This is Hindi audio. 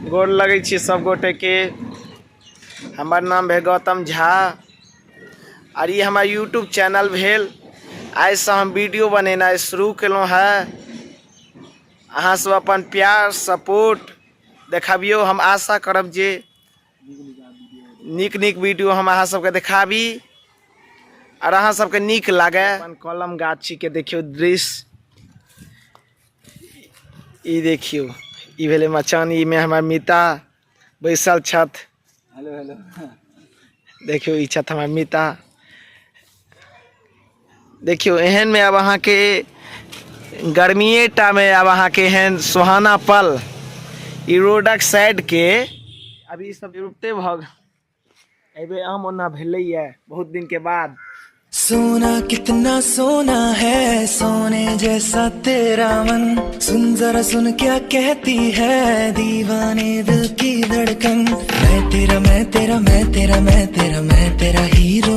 गोर लगे छी सब गोटे के। हमार नाम है गौतम झा और ये हमार यूट्यूब चैनल भेल। आज से हम वीडियो बनेना शुरू कलूँ है। अहाँ सब अपन प्यार सपोर्ट देखाबियो। हम आशा करब जे नीक नीक वीडियो हम अहाँ सबके देखाबी और अहाँ सबके नीक लागे। अपन कलम गाछी के देखियो दृश्य, ई देखियो, ई भेले मचान। ई में हमार मिता बैसल छत। Hello hello. देखियो ई छत हमार मिता। देखियो एहन में अब अहाँ के गर्मीए टा में अब अहाँ के एहन सुहाना पल ई रोडक साइड के। अभी सब रुपते भग एबे आम ओना भेलैया बहुत दिन के बाद। सोना कितना सोना है, सोने जैसा तेरा मन। सुन जरा सुन क्या कहती है दीवाने दिल की धड़कन। मैं तेरा मैं तेरा मैं तेरा मैं तेरा मैं तेरा हीरो।